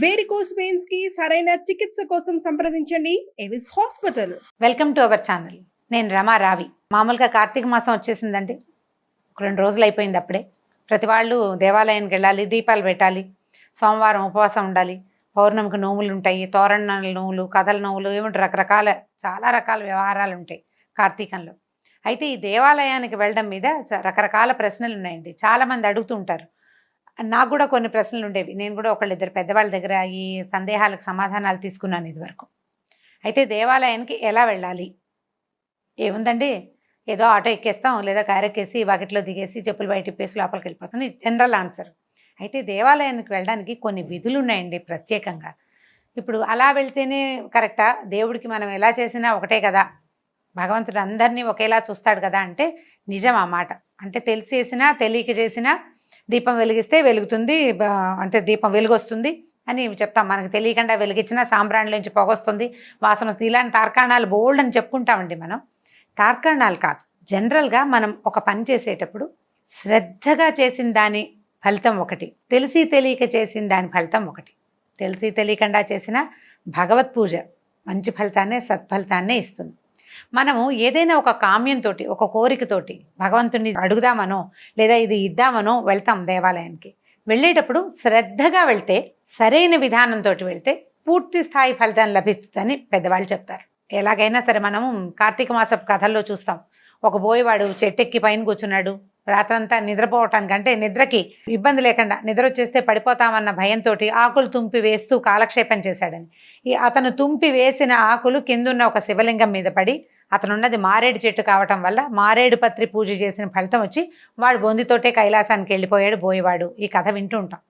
Varicose veins కి సరైన చికిత్స కోసం సంప్రదించండి Avis hospital. Welcome to our channel. నేను రమా రావి. మామూలుగా కార్తీక మాసం వచ్చేసిందండి. 2 రోజులు అయిపోయింది అప్పుడే. ప్రతి వాళ్ళు దేవాలయానికి వెళ్ళాలి, దీపాలు పెట్టాలి, సోమవారం ఉపవాసం ఉండాలి, పౌర్ణమికి నోములు ఉంటాయి, తోరణాల నోములు, కథల నోములు, ఏమిటి చాలా రకాల వ్యవహారాలు ఉంటాయి కార్తీకంలో. అయితే ఈ దేవాలయానికి వెళ్ళడం మీద రకరకాల ప్రశ్నలు ఉన్నాయండి. చాలామంది అడుగుతుంటారు. నాకు కూడా కొన్ని ప్రశ్నలు ఉండేవి. నేను కూడా ఒకళ్ళిద్దరు పెద్దవాళ్ళ దగ్గర ఈ సందేహాలకు సమాధానాలు తీసుకున్నాను ఇదివరకు. అయితే దేవాలయానికి ఎలా వెళ్ళాలి? ఏముందండి, ఏదో ఆటో ఎక్కేస్తాం, లేదా కారు ఎక్కేసి వాకిట్లో దిగేసి చెప్పులు బయట ఇప్పేసి లోపలికి వెళ్ళిపోతాం, జనరల్ ఆన్సర్. అయితే దేవాలయానికి వెళ్ళడానికి కొన్ని విధులు ఉన్నాయండి ప్రత్యేకంగా. ఇప్పుడు అలా వెళ్తేనే కరెక్టా? దేవుడికి మనం ఎలా చేసినా ఒకటే కదా, భగవంతుడు అందరినీ ఒకేలా చూస్తాడు కదా అంటే నిజం ఆ మాట. అంటే తెలిసి చేసినా తెలియక చేసినా దీపం వెలిగిస్తే వెలుగుతుంది, అంటే దీపం వెలుగొస్తుంది అని చెప్తాం. మనకు తెలియకుండా వెలిగించినా సాంబ్రాణిలోంచి పొగొస్తుంది, వాసన వస్తుంది. ఇలాంటి తార్కాణాలు బోల్డ్ అని చెప్పుకుంటామండి మనం. తార్కాణాలు కాదు, జనరల్గా మనం ఒక పని చేసేటప్పుడు శ్రద్ధగా చేసిన దాని ఫలితం ఒకటి, తెలిసి తెలియక చేసిన దాని ఫలితం ఒకటి. తెలిసి తెలియకుండా చేసిన భగవత్ పూజ మంచి ఫలితాన్నే, సత్ఫలితాన్నే ఇస్తుంది. మనము ఏదైనా ఒక కామ్యంతో, ఒక కోరికతోటి భగవంతుడిని అడుగుదామనో లేదా ఇది ఇద్దామనో వెళ్తాం దేవాలయానికి. వెళ్ళేటప్పుడు శ్రద్ధగా వెళ్తే, సరైన విధానంతో వెళ్తే పూర్తి స్థాయి ఫలితం లభిస్తుందని పెద్దవాళ్ళు చెప్తారు. ఎలాగైనా సరే మనము కార్తీక మాసపు కథల్లో చూస్తాం. ఒక బోయవాడు చెట్టెక్కి పైన కూర్చున్నాడు. రాత్రంతా నిద్రపోవటానికి, అంటే నిద్రకి ఇబ్బంది లేకుండా, నిద్ర వచ్చేస్తే పడిపోతామన్న భయంతో ఆకులు తుంపి వేస్తూ కాలక్షేపం చేశాడని. అతను తుంపి వేసిన ఆకులు కిందున్న ఒక శివలింగం మీద పడి, అతనున్నది మారేడు చెట్టు కావటం వల్ల మారేడు పత్రి పూజ చేసిన ఫలితం వచ్చి వాడు బొందితోటే కైలాసానికి వెళ్ళిపోయాడు బోయవాడు. ఈ కథ వింటూ ఉంటాం.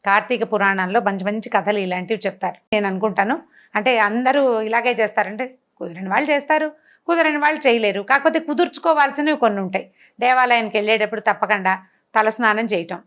కార్తీక పురాణంలో మంచి మంచి కథలు ఇలాంటివి చెప్తారు. నేను అనుకుంటాను, అంటే అందరూ ఇలాగే చేస్తారంటే కుదిరిన వాళ్ళు చేస్తారు, కుదరని వాళ్ళు చేయలేరు. కాకపోతే కుదుర్చుకోవాల్సినవి కొన్ని ఉంటాయి. దేవాలయానికి వెళ్ళేటప్పుడు తప్పకుండా తలస్నానం చేయటం,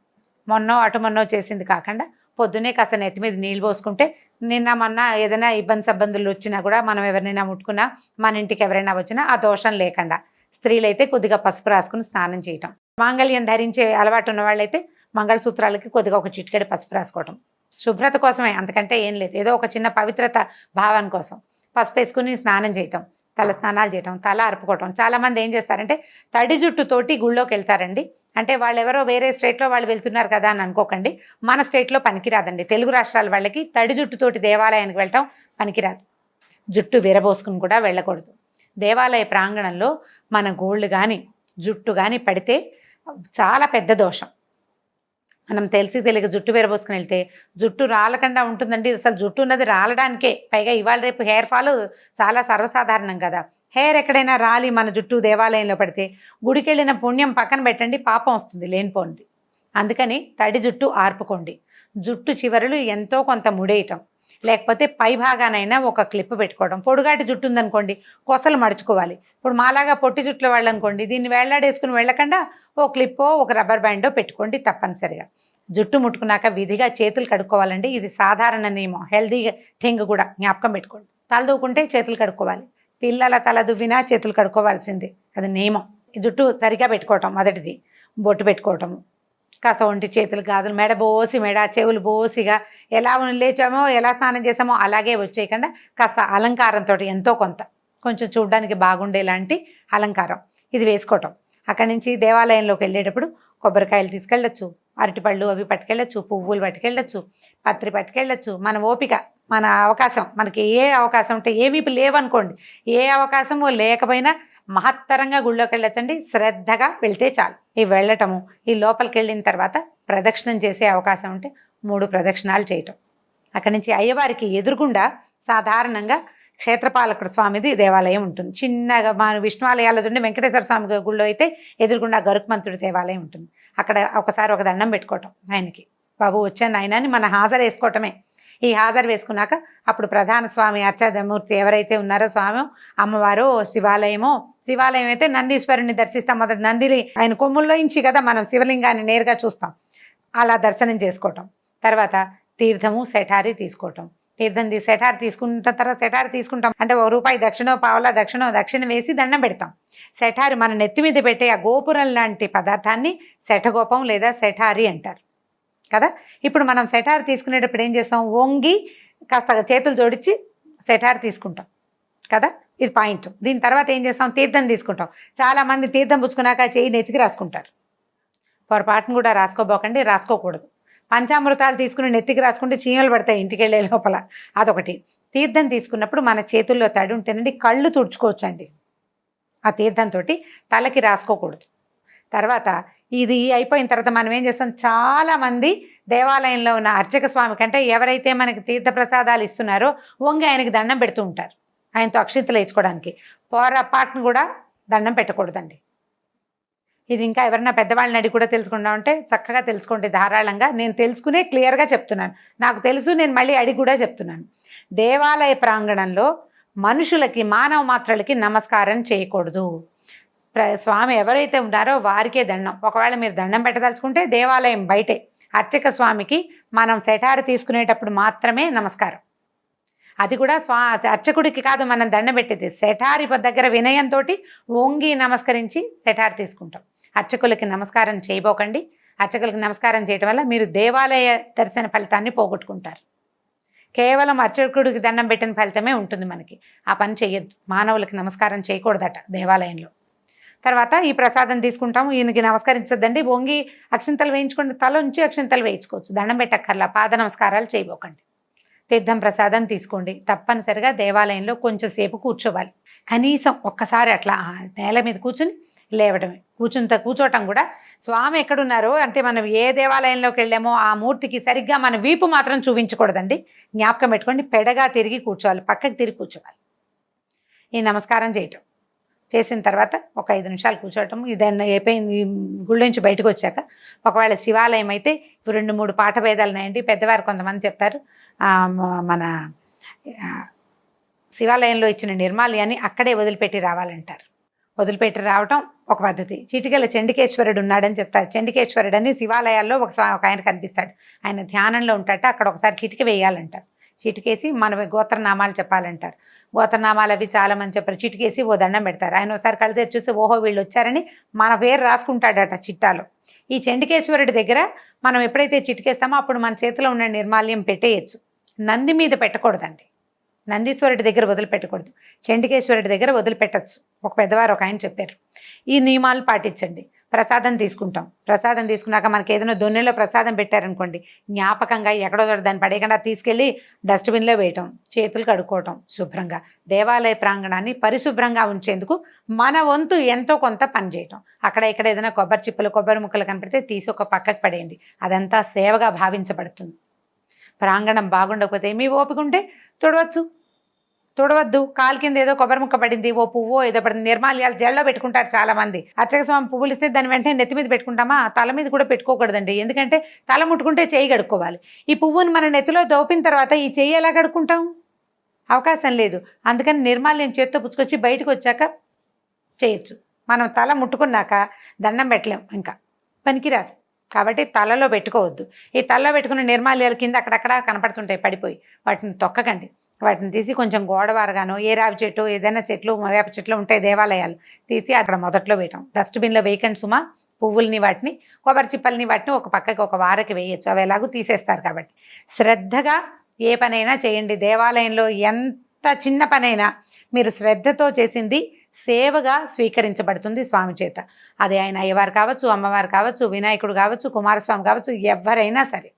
మొన్నో చేసింది కాకుండా పొద్దునే కాస్త నెత్తి మీద నీళ్ళు పోసుకుంటే, నిన్న మొన్న ఏదైనా ఇబ్బందులు వచ్చినా కూడా, మనం ఎవరినైనా ముట్టుకున్నా, మన ఇంటికి ఎవరైనా వచ్చినా ఆ దోషం లేకుండా. స్త్రీలైతే కొద్దిగా పసుపు రాసుకుని స్నానం చేయటం, మాంగళ్యం ధరించే అలవాటు ఉన్న వాళ్ళైతే మంగళసూత్రాలకి కొద్దిగా ఒక చిటికెడు పసుపు రాసుకోవటం. శుభ్రత కోసమే, అంతకంటే ఏం లేదు. ఏదో ఒక చిన్న పవిత్రత భావం కోసం పసుపు వేసుకుని స్నానం చేయటం, తల స్నానాలు చేయటం, తల అరుపుకోవటం. చాలామంది ఏం చేస్తారంటే తడి జుట్టుతోటి గుళ్ళోకి వెళ్తారండి. అంటే వాళ్ళు ఎవరో వేరే స్టేట్లో వాళ్ళు వెళ్తున్నారు కదా అని అనుకోకండి. మన స్టేట్లో పనికిరాదండి. తెలుగు రాష్ట్రాల వాళ్ళకి తడి జుట్టుతోటి దేవాలయానికి వెళ్ళటం పనికిరాదు. జుట్టు విరబోసుకుని కూడా వెళ్ళకూడదు. దేవాలయ ప్రాంగణంలో మన గోళ్ళు కానీ జుట్టు కానీ పడితే చాలా పెద్ద దోషం. మనం తెలిసి తెలియక జుట్టు విరబోసుకుని వెళ్తే జుట్టు రాలకుండా ఉంటుందండి. అసలు జుట్టు ఉన్నది రాలడానికే. పైగా ఇవాళ రేపు హెయిర్ ఫాల్ చాలా సర్వసాధారణం కదా. హెయిర్ ఎక్కడైనా రాలి మన జుట్టు దేవాలయంలో పడితే గుడికి వెళ్ళిన పుణ్యం పక్కన పెట్టండి, పాపం వస్తుంది లేనిపోంది. అందుకని తడి జుట్టు ఆర్పుకోండి. జుట్టు చివరలు ఎంతో కొంత ముడేయటం, లేకపోతే పై భాగానైనా ఒక క్లిప్ పెట్టుకోవడం. పొడుగాటి జుట్టు ఉందనుకోండి, కొసలు మడుచుకోవాలి. ఇప్పుడు మాలాగా పొట్టి జుట్టుల వాళ్ళు అనుకోండి, దీన్ని వేళ్లాడేసుకుని వెళ్ళకుండా ఓ క్లిప్పో ఒక రబ్బర్ బ్యాండో పెట్టుకోండి తప్పనిసరిగా. జుట్టు ముట్టుకున్నాక విధిగా చేతులు కడుక్కోవాలండి. ఇది సాధారణ నియమం, హెల్దీ థింగ్ కూడా జ్ఞాపకం పెట్టుకోండి. తల దూకుంటే చేతులు కడుక్కోవాలి. పిల్లల తల దువ్వినా చేతులు కడుక్కోవాల్సిందే, అది నియమం. జుట్టు సరిగా పెట్టుకోవటం మొదటిది. బొట్టు పెట్టుకోవటము, కాస్త ఒంటి చేతులు గాజులు, మెడ చెవులు బోసిగా ఎలా లేచామో ఎలా స్నానం చేసామో అలాగే వచ్చేయకుండా కాస్త అలంకారంతో ఎంతో కొంచెం చూడడానికి బాగుండేలాంటి అలంకారం ఇది వేసుకోవటం. అక్కడి నుంచి దేవాలయంలోకి వెళ్ళేటప్పుడు కొబ్బరికాయలు తీసుకెళ్ళచ్చు, అరటిపళ్ళు అవి పట్టుకెళ్ళచ్చు, పువ్వులు పట్టుకెళ్ళచ్చు, పత్రి పట్టుకెళ్ళచ్చు. మన ఓపిక, మన అవకాశం, మనకి ఏ అవకాశం ఉంటే, ఏమీ లేవనుకోండి, ఏ అవకాశమో లేకపోయినా మహత్తరంగా గుళ్ళోకి వెళ్ళొచ్చండి. శ్రద్ధగా వెళ్తే చాలు. ఈ వెళ్ళటము, ఈ లోపలికి వెళ్ళిన తర్వాత ప్రదక్షిణం చేసే అవకాశం ఉంటే 3 ప్రదక్షిణాలు చేయటం. అక్కడి నుంచి అయ్యవారికి ఎదురుగుండా సాధారణంగా క్షేత్రపాలకుడు స్వామిది దేవాలయం ఉంటుంది. చిన్నగా మన విష్ణు ఆలయాల్లో చూడండి, వెంకటేశ్వర స్వామి గుళ్ళో అయితే ఎదురుగుండా గరుత్మంతుడి దేవాలయం ఉంటుంది. అక్కడ ఒకసారి ఒక దండం పెట్టుకోవటం, ఆయనకి బాబు వచ్చాను ఆయన అని మన హాజరు వేసుకోవటమే. ఈ హాజరు వేసుకున్నాక అప్పుడు ప్రధాన స్వామి అర్చాదమూర్తి ఎవరైతే ఉన్నారో, స్వామి అమ్మవారో శివాలయం అయితే నందీశ్వరుని దర్శిస్తాం. మొదటి నందిని ఆయన కొమ్ముల్లో ఇంచి కదా మనం శివలింగాన్ని నేరుగా చూస్తాం. అలా దర్శనం చేసుకోవటం. తర్వాత తీర్థము శఠారి తీసుకోవటం. సెటార్ తీసుకుంటున్న తర్వాత సెటార్ తీసుకుంటాం అంటే ₹1 దక్షిణో పావలా దక్షిణ వేసి దండం పెడతాం. సెటారి మన నెత్తి మీద పెట్టే ఆ గోపురం లాంటి పదార్థాన్ని శఠగోపం లేదా సెటారి అంటారు. కదా. ఇప్పుడు మనం సెటార్ తీసుకునేటప్పుడు ఏం చేస్తాం, వంగి కాస్త చేతులు జోడించి సెటార్ తీసుకుంటాం కదా, ఇది పాయింట్. దీని తర్వాత ఏం చేస్తాం, తీర్థం తీసుకుంటాం. చాలామంది తీర్థం పుచ్చుకున్నాక చేయి నెత్తికి రాసుకుంటారు. పొరపాటును కూడా రాసుకోబోకండి, రాసుకోకూడదు. పంచామృతాలు తీసుకుని నెత్తికి రాసుకుంటే చీమలు పడతాయి ఇంటికి వెళ్ళే లోపల, అదొకటి. తీర్థం తీసుకున్నప్పుడు మన చేతుల్లో తడి ఉంటేనండి కళ్ళు తుడుచుకోవచ్చండి. ఆ తీర్థంతో తలకి రాసుకోకూడదు. తర్వాత ఇది అయిపోయిన తర్వాత మనం ఏం చేస్తాం, చాలామంది దేవాలయంలో ఉన్న అర్చక స్వామి కంటే ఎవరైతే మనకి తీర్థ ప్రసాదాలు ఇస్తున్నారో వంగి ఆయనకి దండం పెడుతూ ఉంటారు, ఆయనతో అక్షింతలు వేయించుకోవడానికి. పొరపాటును కూడా దండం పెట్టకూడదండి. ఇది ఇంకా ఎవరైనా పెద్దవాళ్ళని అడిగి కూడా తెలుసుకుందామంటే చక్కగా తెలుసుకోండి ధారాళంగా. నేను తెలుసుకునే క్లియర్గా చెప్తున్నాను, నాకు తెలుసు, నేను మళ్ళీ అడిగి కూడా చెప్తున్నాను. దేవాలయ ప్రాంగణంలో మనుషులకి, మానవ మాత్రలకి నమస్కారం చేయకూడదు. స్వామి ఎవరైతే ఉన్నారో వారికే దండం. ఒకవేళ మీరు దండం పెట్టదలుచుకుంటే దేవాలయం బయటే అర్చక స్వామికి మనం సెటార్ తీసుకునేటప్పుడు మాత్రమే నమస్కారం. అది కూడా అర్చకుడికి కాదు మనం దండం పెట్టేది, సెటారి దగ్గర వినయంతో వంగి నమస్కరించి సెటార్ తీసుకుంటాం. అర్చకులకి నమస్కారం చేయబోకండి. అర్చకులకి నమస్కారం చేయటం వల్ల మీరు దేవాలయ దర్శన ఫలితాన్ని పోగొట్టుకుంటారు. కేవలం అర్చకుడికి దండం పెట్టిన ఫలితమే ఉంటుంది మనకి. ఆ పని చెయ్యొద్దు, మానవులకి నమస్కారం చేయకూడదట దేవాలయంలో. తర్వాత ఈ ప్రసాదం తీసుకుంటాము, ఈయనకి నమస్కరించద్దండి, వంగి అక్షింతలు వేయించుకోండి, తల ఉంచి అక్షింతలు వేయించుకోవచ్చు, దండం పెట్టక్కర్లా, పాద నమస్కారాలు చేయబోకండి. తీర్థం ప్రసాదం తీసుకోండి. తప్పనిసరిగా దేవాలయంలో కొంచెం సేపు కూర్చోవాలి, కనీసం ఒక్కసారి అట్లా నేల మీద కూర్చుని లేవడమే. కూర్చోటం కూడా స్వామి ఎక్కడున్నారో అంటే మనం ఏ దేవాలయంలోకి వెళ్ళామో ఆ మూర్తికి సరిగ్గా మన వీపు మాత్రం చూపించకూడదండి, జ్ఞాపకం పెట్టుకోండి. పెడగా తిరిగి కూర్చోవాలి, పక్కకి తిరిగి కూర్చోవాలి. ఈ నమస్కారం చేయటం చేసిన తర్వాత ఒక 5 నిమిషాలు కూర్చోవటం. ఇదన్నా అయిపోయింది. గుళ్ళ నుంచి బయటకు వచ్చాక ఒకవేళ శివాలయం అయితే 2-3 పాఠ భేదాలు ఉన్నాయండి. పెద్దవారు కొంతమంది చెప్తారు, మన శివాలయంలో ఇచ్చిన నిర్మాల్యాన్ని అక్కడే వదిలిపెట్టి రావాలంటారు. వదిలిపెట్టి రావటం ఒక పద్ధతి. చిటికెల చండికేశ్వరుడు ఉన్నాడని చెప్తారు. చండికేశ్వరుడు అని శివాలయాల్లో ఒక ఆయన కనిపిస్తాడు, ఆయన ధ్యానంలో ఉంటాట. అక్కడ ఒకసారి చిటిక వేయాలంటారు. చిటికేసి మన గోత్రనామాలు చెప్పాలంటారు. గోత్రనామాలు అవి చాలామంది చెప్పారు. చిటికేసి ఓ దండం పెడతారు. ఆయన ఒకసారి కళ్ళు తెరిచి చూస్తే ఓహో వీళ్ళు వచ్చారని మన పేరు రాసుకుంటాడట చిట్టాలో. ఈ చండికేశ్వరుడి దగ్గర మనం ఎప్పుడైతే చిటికేస్తామో అప్పుడు మన చేతిలో ఉన్న నిర్మాల్యం పెట్టేయచ్చు. నంది మీద పెట్టకూడదండి, నందీశ్వరుడి దగ్గర వదిలిపెట్టకూడదు, చండికేశ్వరుడి దగ్గర వదిలిపెట్టచ్చు. ఒక పెద్దవారు ఒక ఆయన చెప్పారు. ఈ నియమాలు పాటించండి. ప్రసాదం తీసుకుంటాం. ప్రసాదం తీసుకున్నాక మనకి ఏదైనా దొన్నెలో ప్రసాదం పెట్టారనుకోండి, జ్ఞాపకంగా ఎక్కడో దాన్ని పడేయకుండా తీసుకెళ్ళి డస్ట్బిన్లో వేయటం, చేతులు కడుక్కోవటం శుభ్రంగా. దేవాలయ ప్రాంగణాన్ని పరిశుభ్రంగా ఉంచేందుకు మన వంతు ఎంతో కొంత పని చేయటం. అక్కడ ఇక్కడ ఏదైనా కొబ్బరి చిప్పలు, కొబ్బరి ముక్కలు కనపడితే తీసి ఒక పక్కకు పడేయండి, అదంతా సేవగా భావించబడుతుంది. ప్రాంగణం బాగుండకపోతే మీ ఓపిక ఉంటే తుడవద్దు. కాలు కింద ఏదో కొబ్బరి ముక్క పడింది, ఓ పువ్వో ఏదో పడింది, నిర్మాల్యాలు జల్లో పెట్టుకుంటారు చాలామంది. అర్చక స్వామి పువ్వులు ఇస్తే దాన్ని వెంటనే నెత్తి మీద పెట్టుకుంటామా, తల మీద కూడా పెట్టుకోకూడదండి. ఎందుకంటే తల ముట్టుకుంటే చేయి కడుక్కోవాలి. ఈ పువ్వుని మన నెత్తిలో దోపిన తర్వాత ఈ చెయ్యి ఎలా కడుక్కుంటాం, అవకాశం లేదు. అందుకని నిర్మాల్యం చేత్తో పుచ్చుకొచ్చి బయటకు వచ్చాక చేయొచ్చు. మనం తల ముట్టుకున్నాక దండం పెట్టలేం, ఇంకా పనికిరాదు. కాబట్టి తలలో పెట్టుకోవద్దు. ఈ తలలో పెట్టుకున్న నిర్మాల్యాలు కింద అక్కడక్కడ కనపడుతుంటాయి పడిపోయి, వాటిని తొక్కకండి. వాటిని తీసి కొంచెం గోడవారగానో ఏ రావి చెట్టు ఏదైనా చెట్లు వేప చెట్లు ఉంటాయి దేవాలయాలు, తీసి అక్కడ మొదట్లో వేయటం. డస్ట్బిన్లో వేయకండి సుమా. పువ్వుల్ని వాటిని, కొబ్బరి చిప్పల్ని వాటిని ఒక పక్కకి ఒక వారకి వేయచ్చు, అవి ఎలాగూ తీసేస్తారు. కాబట్టి శ్రద్ధగా ఏ పనైనా చేయండి. దేవాలయంలో ఎంత చిన్న పనైనా మీరు శ్రద్ధతో చేసింది సేవగా స్వీకరించబడుతుంది స్వామి చేత. అది ఆయన అయ్యవారు కావచ్చు, అమ్మవారు కావచ్చు, వినాయకుడు కావచ్చు, కుమారస్వామి కావచ్చు, ఎవరైనా సరే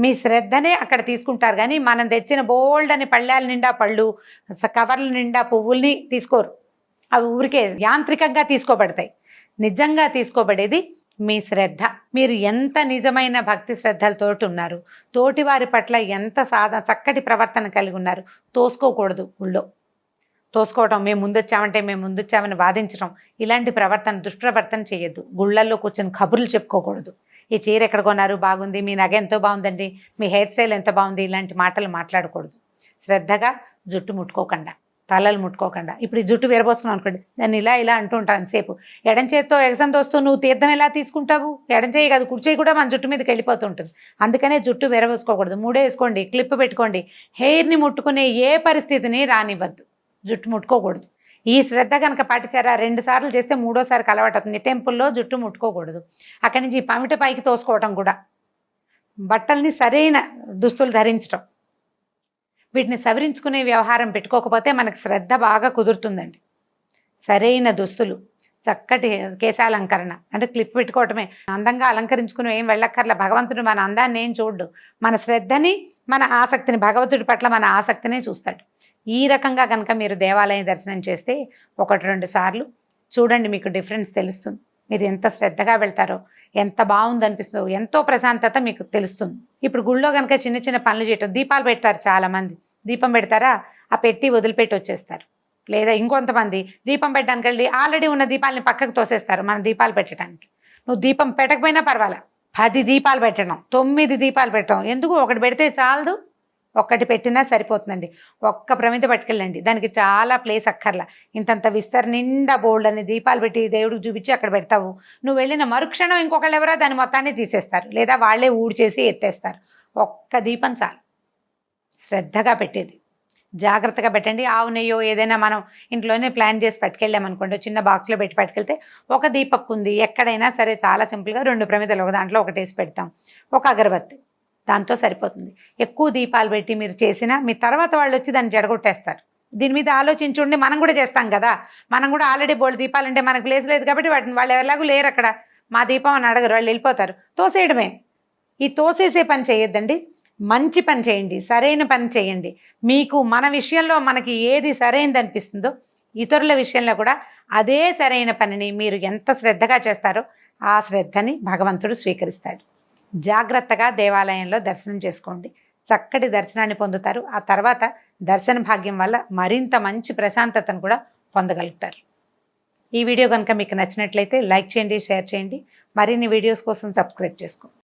మీ శ్రద్ధనే అక్కడ తీసుకుంటారు. కానీ మనం తెచ్చిన బోల్డ్ అని పళ్ళాల నిండా పళ్ళు, కవర్ల నిండా పువ్వుల్ని తీసుకోరు. అవి ఊరికే యాంత్రికంగా తీసుకోబడతాయి. నిజంగా తీసుకోబడేది మీ శ్రద్ధ. మీరు ఎంత నిజమైన భక్తి శ్రద్ధలతోటి ఉన్నారు, తోటి వారి పట్ల ఎంత చక్కటి ప్రవర్తన కలిగి ఉన్నారు. తోసుకోకూడదు. ఊళ్ళో తోసుకోవటం, మేము ముందొచ్చామని వాదించడం, ఇలాంటి ప్రవర్తన, దుష్ప్రవర్తన చేయొద్దు. గుళ్ళల్లో కూర్చొని కబుర్లు చెప్పుకోకూడదు. ఈ చీర ఎక్కడ కొన్నారు, బాగుంది, మీ నగ ఎంతో బాగుందండి, మీ హెయిర్ స్టైల్ ఎంత బాగుంది, ఇలాంటి మాటలు మాట్లాడకూడదు. శ్రద్ధగా జుట్టు ముట్టుకోకుండా, తలలు ముట్టుకోకుండా. ఇప్పుడు ఈ జుట్టు విరబోసుకున్నాం అనుకోండి, దాన్ని ఇలా అంటూ ఉంటాను సేపు. ఎడం చేత్తో ఎగసం తోస్తూ నువ్వు తీర్థం ఎలా తీసుకుంటావు, ఎడం చేయి కాదు కుడి చేయి కూడా మన జుట్టు మీదకి వెళ్ళిపోతూ ఉంటుంది. అందుకనే జుట్టు విరబోసుకోకూడదు. ముడేసుకోండి, క్లిప్ పెట్టుకోండి. హెయిర్ని ముట్టుకునే ఏ పరిస్థితిని రానివ్వద్దు, జుట్టు ముట్టుకోకూడదు. ఈ శ్రద్ధ కనుక పాటించారా 2 సార్లు చేస్తే 3వసారికి అలవాటు అవుతుంది. టెంపుల్లో జుట్టు ముట్టుకోకూడదు. అక్కడి నుంచి పమిట పైకి తోసుకోవటం కూడా బట్టల్ని సరైన దుస్తులు ధరించడం, వీటిని సవరించుకునే వ్యవహారం పెట్టుకోకపోతే మనకు శ్రద్ధ బాగా కుదురుతుందండి. సరైన దుస్తులు, చక్కటి కేశాలంకరణ, అంటే క్లిప్ పెట్టుకోవటమే, అందంగా అలంకరించుకుని ఏం వెళ్ళక్కర్ల. భగవంతుడు మన అందాన్ని ఏం చూడ్డు, మన శ్రద్ధని, మన ఆసక్తిని, భగవంతుడి పట్ల మన ఆసక్తినే చూస్తాడు. ఈ రకంగా కనుక మీరు దేవాలయ దర్శనం చేస్తే 1-2 సార్లు చూడండి, మీకు డిఫరెన్స్ తెలుస్తుంది. మీరు ఎంత శ్రద్ధగా వెళ్తారో, ఎంత బాగుంది అనిపిస్తుందో, ఎంతో ప్రశాంతత మీకు తెలుస్తుంది. ఇప్పుడు గుళ్ళో కనుక చిన్న చిన్న పనులు చేయటం, దీపాలు పెడతారు చాలామంది. దీపం పెడతారా, ఆ పెట్టి వదిలిపెట్టి వచ్చేస్తారు. లేదా ఇంకొంతమంది దీపం పెట్టడానికి వెళ్ళి ఆల్రెడీ ఉన్న దీపాలని పక్కకు తోసేస్తారు మన దీపాలు పెట్టడానికి. నువ్వు దీపం పెట్టకపోయినా పర్వాలా, 10 దీపాలు పెట్టడం, 9 దీపాలు పెట్టడం ఎందుకు? ఒకటి పెడితే చాలదు, ఒక్కటి పెట్టినా సరిపోతుందండి. ఒక్క ప్రమిద పట్టుకెళ్ళండి, దానికి చాలా ప్లేస్ అక్కర్లా. ఇంతంత విస్తర నిండా బోల్డ్ అని దీపాలు పెట్టి దేవుడికి చూపించి అక్కడ పెడతావు. నువ్వు వెళ్ళిన మరుక్షణం ఇంకొకళ్ళు ఎవరో దాని మొత్తాన్ని తీసేస్తారు, లేదా వాళ్ళే ఊడ్చేసి ఎత్తేస్తారు. ఒక్క దీపం చాలు, శ్రద్ధగా పెట్టేది. జాగ్రత్తగా పెట్టండి. ఆవు నెయ్యో ఏదైనా మనం ఇంట్లోనే ప్లాన్ చేసి పట్టుకెళ్ళామనుకోండి, చిన్న బాక్స్లో పెట్టి పట్టుకెళ్తే ఒక దీపక్ ఉంది, ఎక్కడైనా సరే చాలా సింపుల్గా 2 ప్రమిదలు, ఒక దాంట్లో ఒకటి వేసి పెడతాం, ఒక అగరబత్తి, దాంతో సరిపోతుంది. ఎక్కువ దీపాలు పెట్టి మీరు చేసినా మీ తర్వాత వాళ్ళు వచ్చి దాన్ని జడగొట్టేస్తారు. దీని మీద ఆలోచించుండి మనం కూడా చేస్తాం కదా. మనం కూడా ఆల్రెడీ బోల్డ్ దీపాలు ఉంటే మనకు ప్లేస్ లేదు కాబట్టి వాటిని వాళ్ళు ఎలాగూ లేరు అక్కడ, మా దీపం అని అడగరు, వాళ్ళు వెళ్ళిపోతారు, తోసేయడమే. ఈ తోసేసే పని చేయొద్దండి, మంచి పని చేయండి, సరైన పని చేయండి. మీకు మన విషయంలో మనకి ఏది సరైనది అనిపిస్తుందో ఇతరుల విషయంలో కూడా అదే సరైన పనిని మీరు ఎంత శ్రద్ధగా చేస్తారో ఆ శ్రద్ధని భగవంతుడు స్వీకరిస్తాడు. జాగ్రత్తగా దేవాలయంలో దర్శనం చేసుకోండి, చక్కటి దర్శనాన్ని పొందుతారు. ఆ తర్వాత దర్శన భాగ్యం వల్ల మరింత మంచి ప్రశాంతతను కూడా పొందగలుగుతారు. ఈ వీడియో కనుక మీకు నచ్చినట్లయితే లైక్ చేయండి, షేర్ చేయండి. మరిన్ని వీడియోస్ కోసం సబ్స్క్రైబ్ చేసుకోండి.